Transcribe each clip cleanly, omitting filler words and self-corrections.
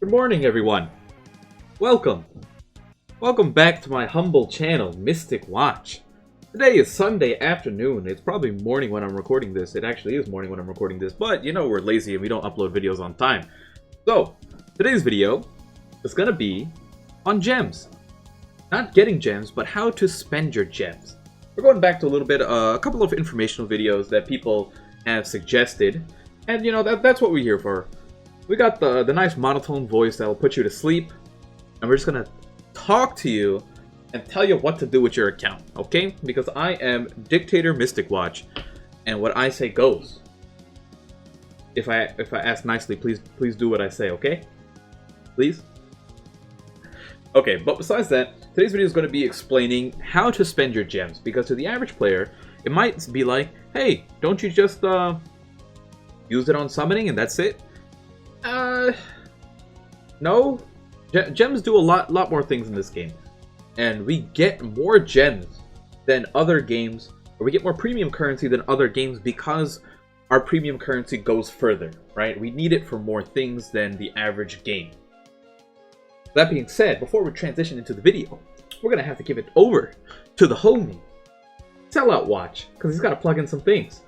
Good morning, everyone. Welcome. Welcome back to my humble channel, Mystic Watch. Today is Sunday afternoon. It's probably morning when I'm recording this. It actually is morning when I'm recording this, but you know we're lazy and we don't upload videos on time. So, today's video is gonna be on gems. Not getting gems, but how to spend your gems. We're going back to a couple of informational videos that people have suggested, and you know that's what we're here for. We got the nice monotone voice that will put you to sleep, and we're just gonna talk to you and tell you what to do with your account, okay? Because I am Dictator Mystic Watch, and what I say goes. If I ask nicely, please do what I say, okay? Please? Okay, but besides that, today's video is going to be explaining how to spend your gems, because to the average player, it might be like, hey, don't you just use it on summoning and that's it? No. Gems do a lot more things in this game. And we get more gems than other games, or we get more premium currency than other games because our premium currency goes further, right? We need it for more things than the average game. That being said, before we transition into the video, we're going to have to give it over to the homie, Sellout Watch, because he's got to plug in some things.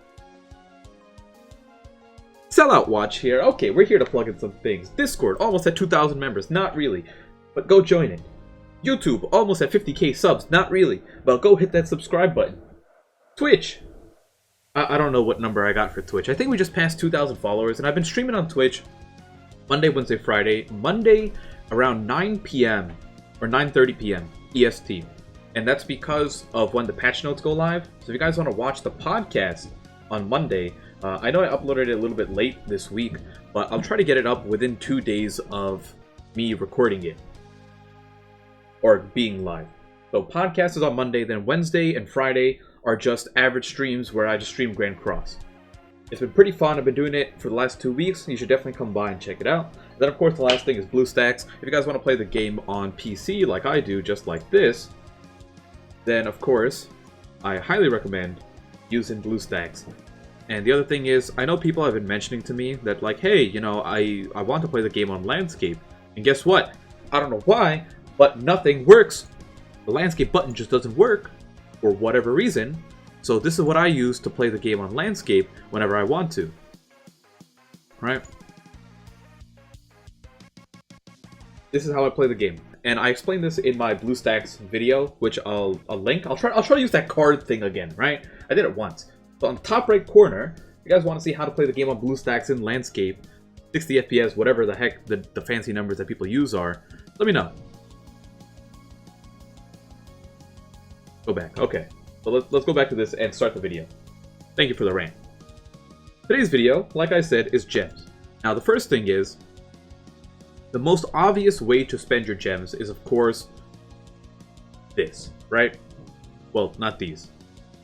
Sellout Watch here. Okay, we're here to plug in some things. Discord, almost at 2,000 members. Not really, but go join it. YouTube, almost at 50k subs. Not really, but go hit that subscribe button. Twitch. I don't know what number I got for Twitch. I think we just passed 2,000 followers, and I've been streaming on Twitch Monday, Wednesday, Friday. Monday around 9 p.m. or 9:30 p.m. EST. And that's because of when the patch notes go live. So if you guys want to watch the podcast on Monday, I know I uploaded it a little bit late this week, but I'll try to get it up within 2 days of me recording it or being live. So podcast is on Monday, then Wednesday and Friday are just average streams where I just stream Grand Cross. It's been pretty fun. I've been doing it for the last 2 weeks. You should definitely come by and check it out. And then of course the last thing is BlueStacks. If you guys want to play the game on PC like I do, just like this, then of course I highly recommend using BlueStacks. And the other thing is, I know people have been mentioning to me that like, hey, you know, I want to play the game on landscape. And guess what? I don't know why, but nothing works. The landscape button just doesn't work for whatever reason. So this is what I use to play the game on landscape whenever I want to. Right? This is how I play the game. And I explained this in my BlueStacks video, which I'll link. I'll try to use that card thing again, right? I did it once. So on the top right corner, if you guys want to see how to play the game on BlueStacks in landscape, 60 FPS, whatever the heck the fancy numbers that people use are, let me know. Go back. Okay. So let's go back to this and start the video. Thank you for the rant. Today's video, like I said, is gems. Now the first thing is, the most obvious way to spend your gems is of course this, right? Well, not these.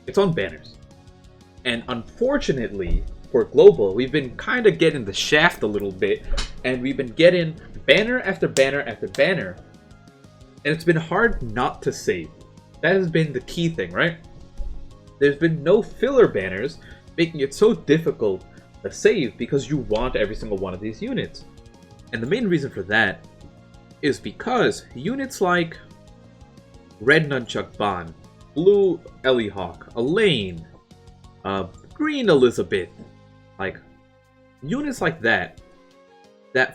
It's on banners. And unfortunately, for Global, we've been kind of getting the shaft a little bit, and we've been getting banner after banner after banner, and it's been hard not to save. That has been the key thing, right? There's been no filler banners, making it so difficult to save because you want every single one of these units. And the main reason for that is because units like Red Nunchuck Bond, Blue Ellihawk, Elaine, Green Elizabeth, like units like that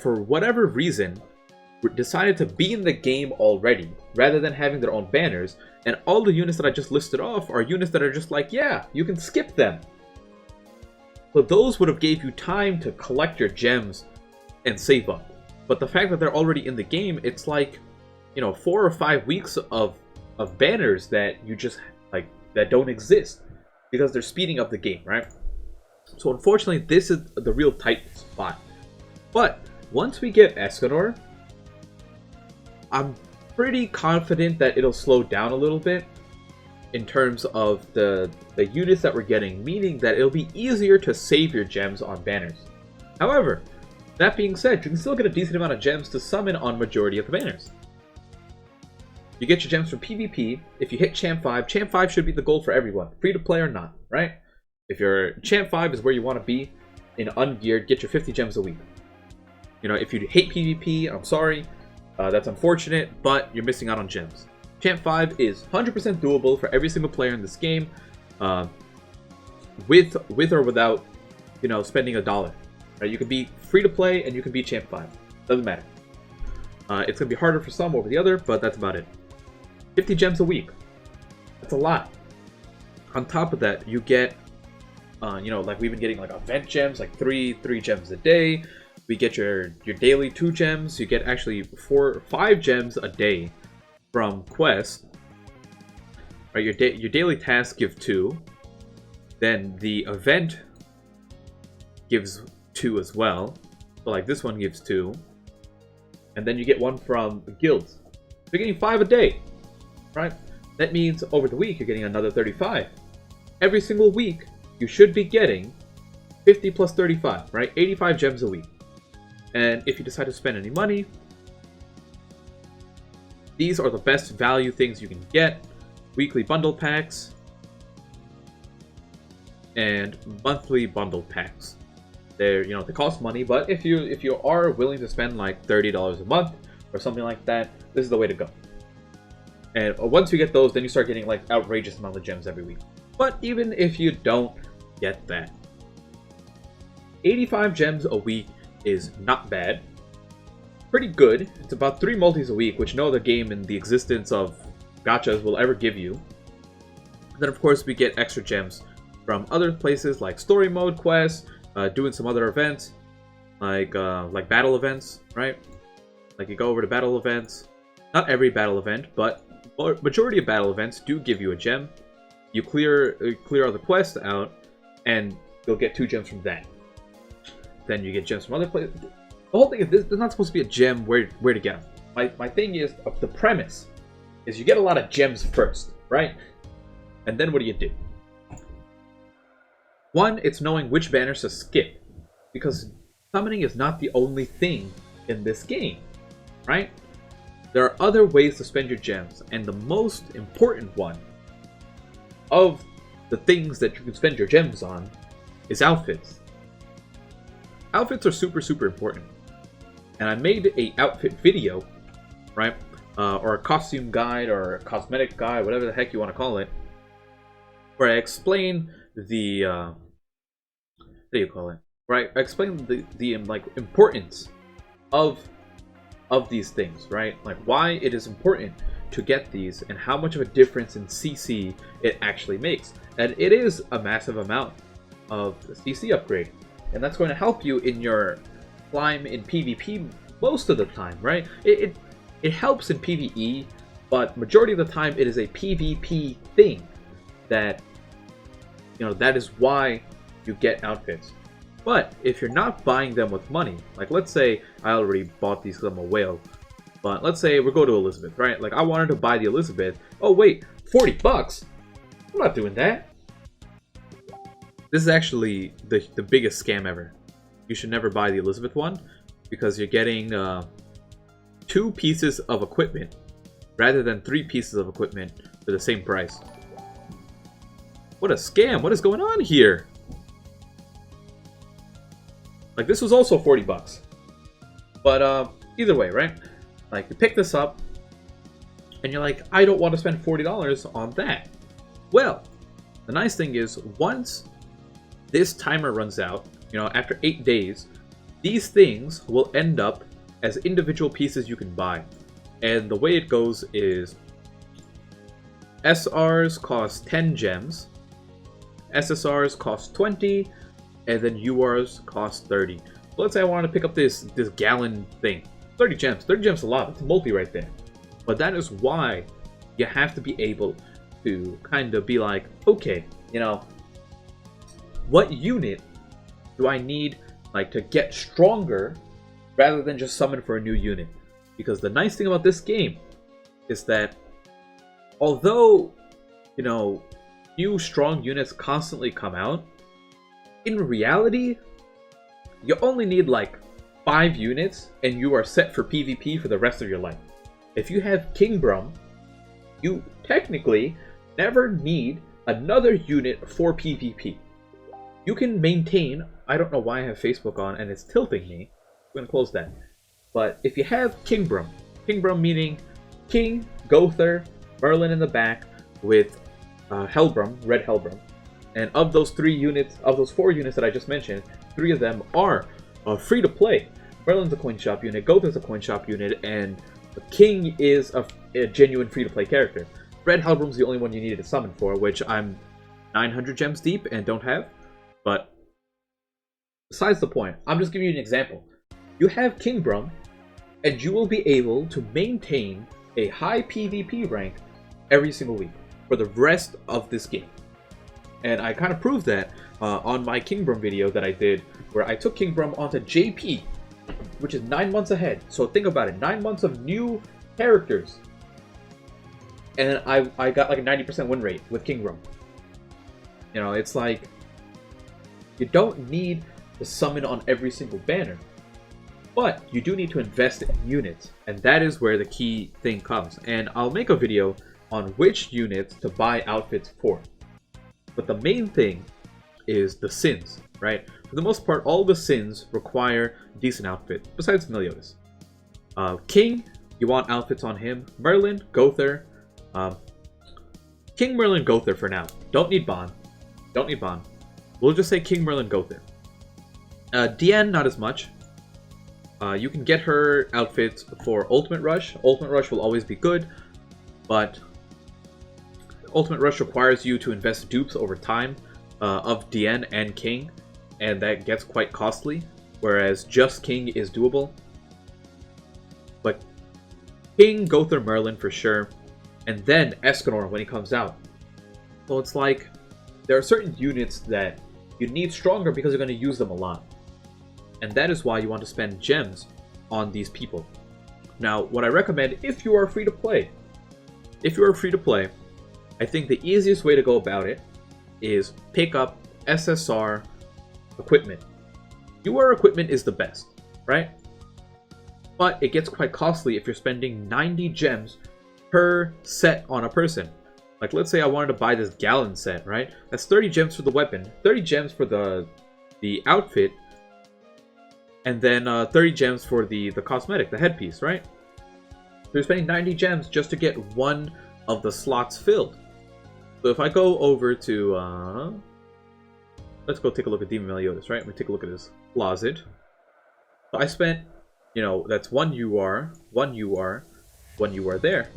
for whatever reason decided to be in the game already rather than having their own banners, and all the units that I just listed off are units that are just like, yeah, you can skip them. So those would have gave you time to collect your gems and save up. But the fact that they're already in the game, it's like, you know, 4 or 5 weeks of banners that you just like that don't exist because they're speeding up the game, right? So unfortunately, this is the real tight spot. But once we get Escanor, I'm pretty confident that it'll slow down a little bit in terms of the units that we're getting, meaning that it'll be easier to save your gems on banners. However, that being said, you can still get a decent amount of gems to summon on majority of the banners. You get your gems from PvP. If you hit Champ 5, Champ 5 should be the goal for everyone, free to play or not, right? If your Champ 5 is where you want to be, in ungeared, get your 50 gems a week. You know, if you hate PvP, I'm sorry. That's unfortunate, but you're missing out on gems. Champ 5 is 100% doable for every single player in this game, with or without, you know, spending $1. Right? You can be free to play and you can be Champ 5. Doesn't matter. It's gonna be harder for some over the other, but that's about it. 50 gems a week. That's a lot. On top of that, you get, you know, like we've been getting like event gems, like three gems a day. We get your daily 2 gems. You get actually 5 gems a day from quests. Right, your daily tasks give 2. Then the event gives 2 as well. So like this one gives 2. And then you get 1 from guilds. You're getting 5 a day, right? That means over the week you're getting another 35. Every single week you should be getting 50 plus 35, right? 85 gems a week. And if you decide to spend any money, these are the best value things you can get. Weekly bundle packs and monthly bundle packs. They're, you know, they cost money, but if you are willing to spend like $30 a month or something like that, this is the way to go. And once you get those, then you start getting like outrageous amount of gems every week. But even if you don't get that, 85 gems a week is not bad. Pretty good. It's about 3 multis a week, which no other game in the existence of gachas will ever give you. And then of course we get extra gems from other places like story mode quests, doing some other events, like battle events, right? Like you go over to battle events. Not every battle event, but majority of battle events do give you a gem. You clear other quests out, and you'll get 2 gems from that. Then you get gems from other places. The whole thing is there's not supposed to be a gem where to get them. My thing is, the premise is you get a lot of gems first, right? And then what do? One, it's knowing which banners to skip, because summoning is not the only thing in this game, right? There are other ways to spend your gems, and the most important one of the things that you can spend your gems on is outfits. Outfits are super important. And I made a outfit video, right? Or a costume guide or a cosmetic guide, whatever the heck you want to call it, where I explain the what do you call it? Right? I explain the like importance of these things, right? Like why it is important to get these and how much of a difference in CC it actually makes. And it is a massive amount of CC upgrade. And that's going to help you in your climb in PvP most of the time, right? It helps in PvE, but majority of the time it is a PvP thing that, you know, that is why you get outfits. But if you're not buying them with money, like let's say I already bought these because I'm a whale, but let's say we go to Elizabeth, right? Like I wanted to buy the Elizabeth. Oh wait, 40 bucks? I'm not doing that. This is actually the biggest scam ever. You should never buy the Elizabeth one because you're getting 2 pieces of equipment rather than 3 pieces of equipment for the same price. What a scam! What is going on here? Like this was also 40 bucks. But either way, right? Like you pick this up and you're like, I don't want to spend $40 on that. Well, the nice thing is once this timer runs out, you know, after 8 days, these things will end up as individual pieces you can buy. And the way it goes is SRs cost 10 gems, SSRs cost 20, and then URs cost 30. So let's say I want to pick up this gallon thing. 30 gems. 30 gems is a lot. It's a multi right there. But that is why you have to be able to kind of be like, okay, you know, what unit do I need like to get stronger rather than just summon for a new unit? Because the nice thing about this game is that although, you know, new strong units constantly come out, in reality, you only need like 5 units and you are set for PvP for the rest of your life. If you have King Brum, you technically never need another unit for PvP. You can maintain, I don't know why I have Facebook on and it's tilting me, we're gonna close that. But if you have King Brum meaning King, Gother, Merlin in the back with Hellbrum, Red Hellbrum, and of those 4 units that I just mentioned, 3 of them are free to play. Merlin's a coin shop unit, Gother's a coin shop unit, and King is a genuine free to play character. Red Hellbrum's the only one you needed to summon for, which I'm 900 gems deep and don't have. But besides the point, I'm just giving you an example. You have King Brum, and you will be able to maintain a high PvP rank every single week for the rest of this game. And I kind of proved that on my King Brum video that I did, where I took King Brum onto JP, which is 9 months ahead. So think about it, 9 months of new characters. And I got like a 90% win rate with King Brum. You know, it's like, you don't need to summon on every single banner. But you do need to invest in units, and that is where the key thing comes. And I'll make a video on which units to buy outfits for. But the main thing is the sins, right? For the most part, all the sins require decent outfits, besides Meliodas. King, you want outfits on him. Merlin, Gother. King, Merlin, Gother for now. Don't need Bond. Don't need Bond. We'll just say King, Merlin, Gother. Diane, not as much. You can get her outfits for Ultimate Rush. Ultimate Rush will always be good, but Ultimate Rush requires you to invest dupes over time of Diane and King, and that gets quite costly, whereas just King is doable. But King, Gother, Merlin for sure, and then Escanor when he comes out. So it's like, there are certain units that you need stronger because you're going to use them a lot. And that is why you want to spend gems on these people. Now, what I recommend if you are free to play, I think the easiest way to go about it is pick up SSR equipment. UR equipment is the best, right? But it gets quite costly if you're spending 90 gems per set on a person. Like, let's say I wanted to buy this Gallon set, right? That's 30 gems for the weapon, 30 gems for the outfit, and then 30 gems for the cosmetic, the headpiece, right? So you're spending 90 gems just to get one of the slots filled. So if I go over to, let's go take a look at Demon Meliodas, right? We take a look at his closet. So I spent, you know, that's one UR there.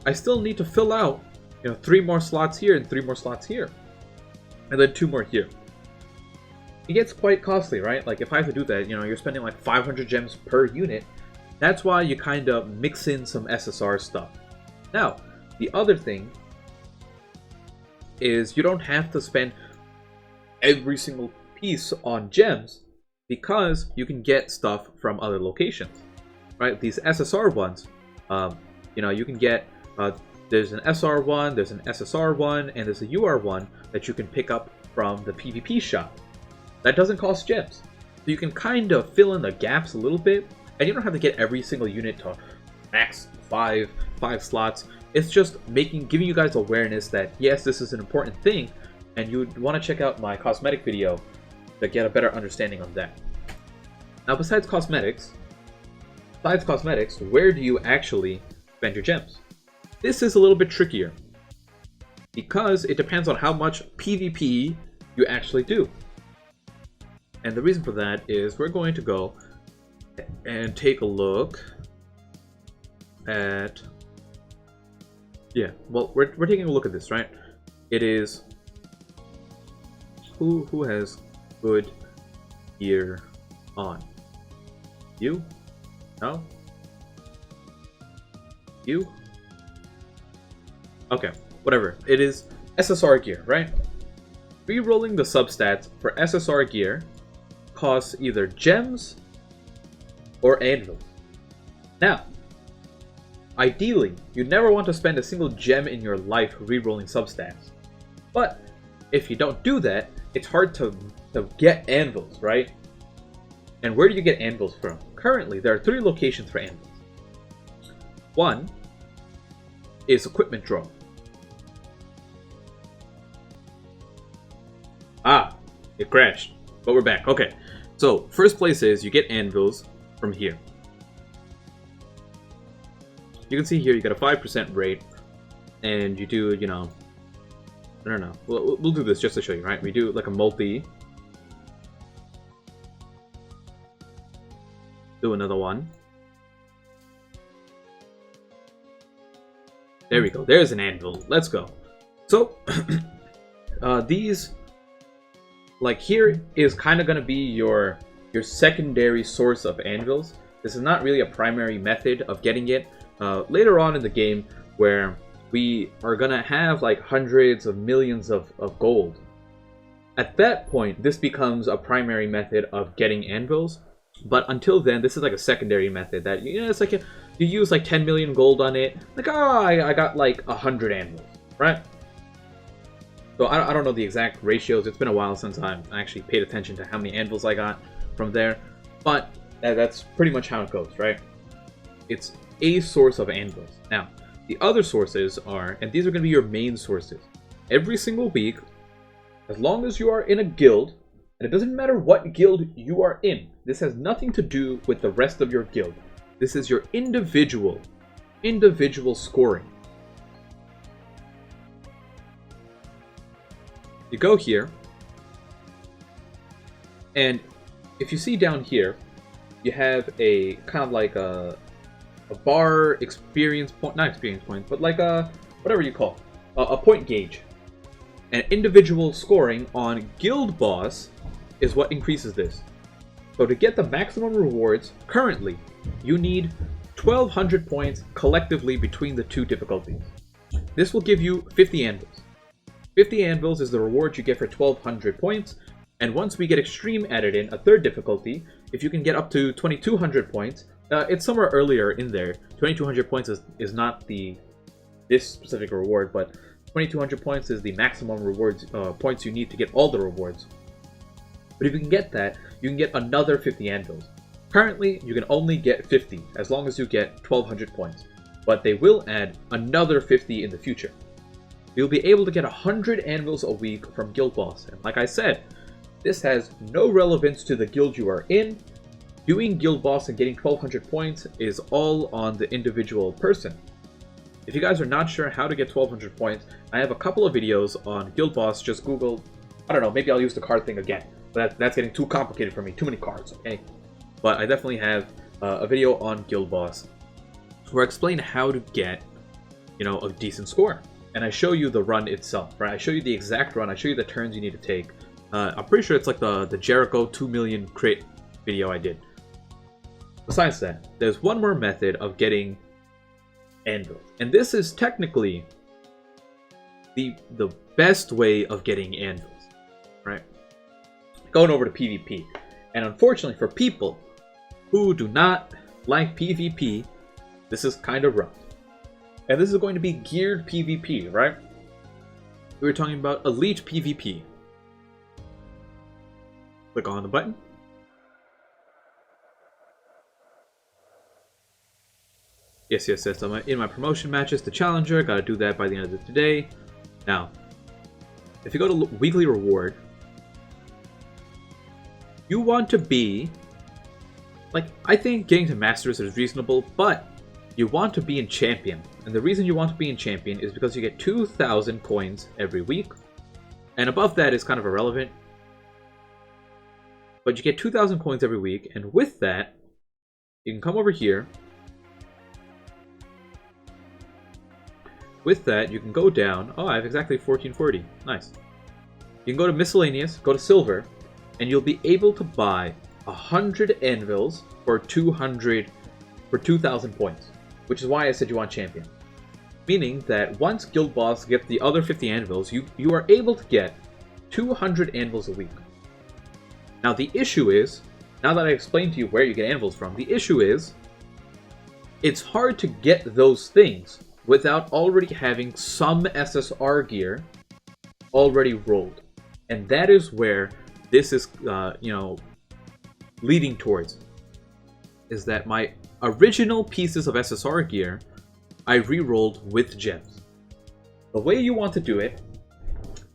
I still need to fill out, you know, 3 more slots here and 3 more slots here. And then 2 more here. It gets quite costly, right? Like, if I have to do that, you know, you're spending like 500 gems per unit. That's why you kind of mix in some SSR stuff. Now, the other thing is you don't have to spend every single piece on gems because you can get stuff from other locations, right? These SSR ones, you know, you can get, there's an SR one, there's an SSR one, and there's a UR one that you can pick up from the PvP shop. That doesn't cost gems. So you can kind of fill in the gaps a little bit, and you don't have to get every single unit to max 5 slots. It's just giving you guys awareness that, yes, this is an important thing, and you would want to check out my cosmetic video to get a better understanding of that. Now, besides cosmetics, where do you actually spend your gems? This is a little bit trickier, because it depends on how much PvP you actually do. And the reason for that is we're going to go and take a look at, yeah, well, we're taking a look at this, right? It is who has good gear on? You? No? You? Okay, whatever. It is SSR gear, right? Rerolling the substats for SSR gear costs either gems or anvils. Now, ideally, you never want to spend a single gem in your life rerolling substats. But if you don't do that, it's hard to get anvils, right? And where do you get anvils from? Currently, there are 3 locations for anvils. One is equipment drop. Ah, it crashed, but we're back. Okay, So, first place is you get Anvils from here. You can see here you got a 5% rate, and you do, you know, I don't know. We'll do this just to show you, right? We do like a multi. Do another one. There we go. There's an anvil. Let's go. So, these, like here is kind of going to be your secondary source of anvils. This is not really a primary method of getting it. Later on in the game, where we are going to have like hundreds of millions of gold. At that point, this becomes a primary method of getting anvils. But until then, this is like a secondary method that, you know, it's like you use like 10 million gold on it. Like, oh, I got like 100 anvils, right? So I don't know the exact ratios. It's been a while since I actually paid attention to how many anvils I got from there. But that's pretty much how it goes, right? It's a source of anvils. Now, the other sources are, and these are going to be your main sources. Every single week, as long as you are in a guild, and it doesn't matter what guild you are in, this has nothing to do with the rest of your guild. This is your individual scoring. You go here, and if you see down here, you have a kind of like a bar experience point, not experience point, but like a, whatever you call, a point gauge. And individual scoring on Guild Boss is what increases this. So to get the maximum rewards, currently, you need 1,200 points collectively between the two difficulties. This will give you 50 anvils. 50 anvils is the reward you get for 1,200 points, and once we get Extreme added in, a third difficulty, if you can get up to 2,200 points, it's somewhere earlier in there. 2,200 points is not this specific reward, but 2,200 points is the maximum rewards points you need to get all the rewards. But if you can get that, you can get another 50 anvils. Currently, you can only get 50 as long as you get 1,200 points, but they will add another 50 in the future. You'll be able to get 100 anvils a week from Guild Boss, and like I said, this has no relevance to the guild you are in. Doing Guild Boss and getting 1,200 points is all on the individual person. If you guys are not sure how to get 1,200 points, I have a couple of videos on Guild Boss. Just Google, I don't know, maybe I'll use the card thing again. But that's getting too complicated for me, too many cards, okay? But I definitely have a video on Guild Boss where I explain how to get, you know, a decent score. And I show you the run itself, right? I show you the exact run, I show you the turns you need to take. I'm pretty sure it's like the Jericho 2 million crit video I did. Besides that, there's one more method of getting anvils. And this is technically the best way of getting anvils, right? Going over to PvP. And unfortunately for people who do not like PvP, this is kind of rough. And this is going to be geared PvP, right? We were talking about elite PvP. Click on the button. Yes. I'm in my promotion matches to Challenger. Gotta do that by the end of the day. Now, if you go to weekly reward, you want to be, like, I think getting to Masters is reasonable, but you want to be in Champion. And the reason you want to be in Champion is because you get 2,000 coins every week. And above that is kind of irrelevant. But you get 2,000 coins every week, and with that, you can come over here. With that, you can go down. Oh, I have exactly 1440. Nice. You can go to Miscellaneous, go to Silver, and you'll be able to buy 100 anvils for 2,000 points. Which is why I said you want Champion. Meaning that once Guild Boss gets the other 50 anvils, you are able to get 200 anvils a week. Now the issue is, now that I explained to you where you get anvils from, the issue is, it's hard to get those things without already having some SSR gear already rolled. And that is where this is, leading towards. Is that my original pieces of SSR gear, I re-rolled with gems. The way you want to do it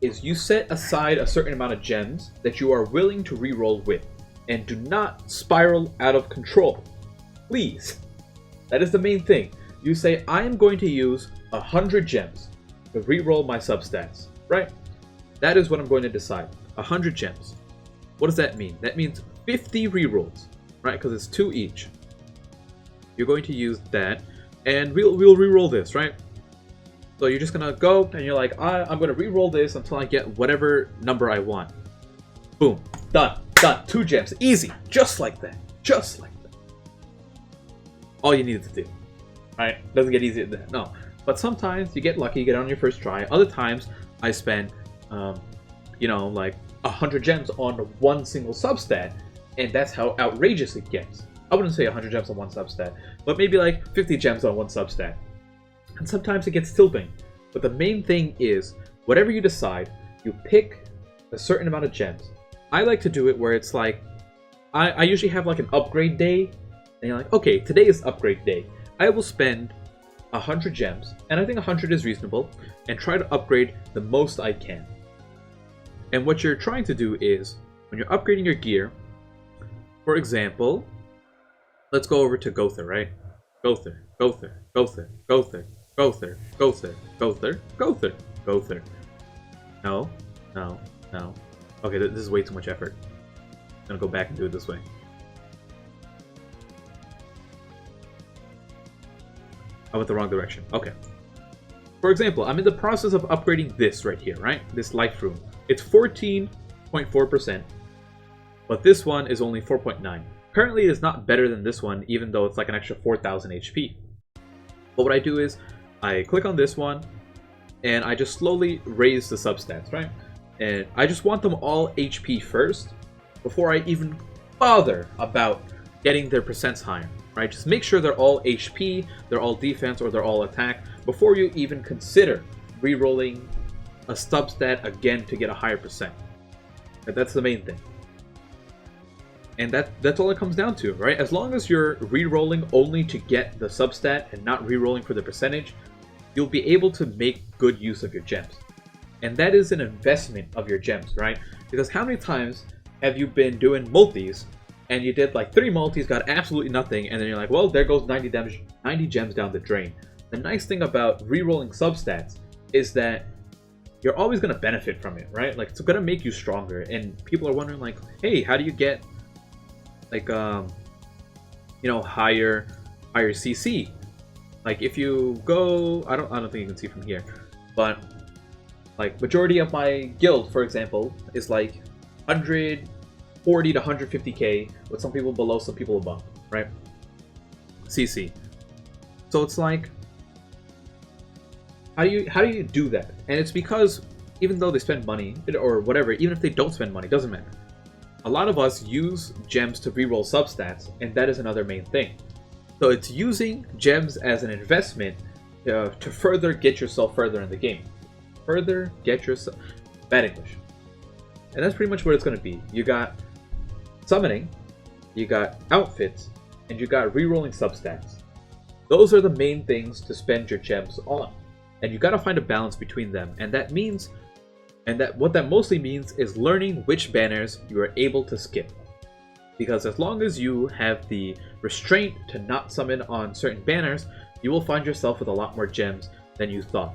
is you set aside a certain amount of gems that you are willing to re-roll with. and do not spiral out of control. Please. That is the main thing. You say, I am going to use 100 gems to reroll my substats, right? That is what I'm going to decide. 100 gems. What does that mean? That means 50 rerolls, right? Because it's 2 each. You're going to use that, and we'll reroll this, right? So you're just gonna go, and you're like, I'm gonna reroll this until I get whatever number I want. Boom. Done. Done. 2 gems. Easy. Just like that. Just like that. All you needed to do. Right? Doesn't get easier than that. No. But sometimes you get lucky, you get on your first try. Other times, I spend, like 100 gems on one single substat, and that's how outrageous it gets. I wouldn't say 100 gems on one substat, but maybe like 50 gems on one substat. And sometimes it gets tilting. But the main thing is, whatever you decide, you pick a certain amount of gems. I like to do it where it's like, I usually have like an upgrade day, and you're like, okay, today is upgrade day. I will spend 100 gems, and I think 100 is reasonable, and try to upgrade the most I can. And what you're trying to do is, when you're upgrading your gear, for example, let's go over to Gother, right? Gother, Gother, Gother, Gother, Gother, Gother, Gother, Gother, Gother. No, no, no. Okay, this is way too much effort. I'm gonna go back and do it this way. I went the wrong direction. Okay. For example, I'm in the process of upgrading this right here, right? This life rune. It's 14.4%, but this one is only 4.9. Currently, it is not better than this one, even though it's like an extra 4,000 HP. But what I do is, I click on this one, and I just slowly raise the substats, right? And I just want them all HP first, before I even bother about getting their percents higher, right? Just make sure they're all HP, they're all defense, or they're all attack, before you even consider re-rolling a substat again to get a higher percent. That's the main thing. And that's all it comes down to, right? As long as you're re-rolling only to get the substat and not re-rolling for the percentage, you'll be able to make good use of your gems. And that is an investment of your gems, right? Because how many times have you been doing multis and you did like 3 multis, got absolutely nothing, and then you're like, well, there goes 90 gems down the drain. The nice thing about re-rolling substats is that you're always going to benefit from it, right? Like, it's going to make you stronger. And people are wondering like, hey, how do you get like higher CC? Like, if you go, I don't think you can see from here, but like majority of my guild, for example, is like 140 to 150k, with some people below, some people above, right? CC. So it's like, how do you do that? And it's because even though they spend money or whatever, even if they don't spend money, doesn't matter. A lot of us use gems to reroll substats, and that is another main thing. So it's using gems as an investment to further get yourself further in the game. Further get yourself... Bad English. And that's pretty much what it's going to be. You got summoning, you got outfits, and you got rerolling substats. Those are the main things to spend your gems on. And you got to find a balance between them. And that means... what that mostly means is learning which banners you are able to skip. Because as long as you have the restraint to not summon on certain banners, you will find yourself with a lot more gems than you thought.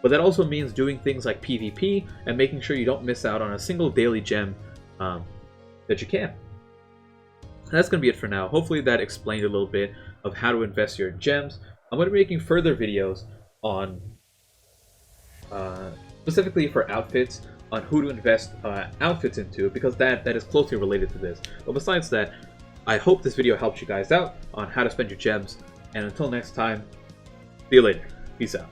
But that also means doing things like PvP and making sure you don't miss out on a single daily gem that you can. And that's going to be it for now. Hopefully that explained a little bit of how to invest your gems. I'm going to be making further videos on specifically for outfits, on who to invest outfits into, because that is closely related to this. But besides that, I hope this video helps you guys out on how to spend your gems. And until next time, see you later. Peace out.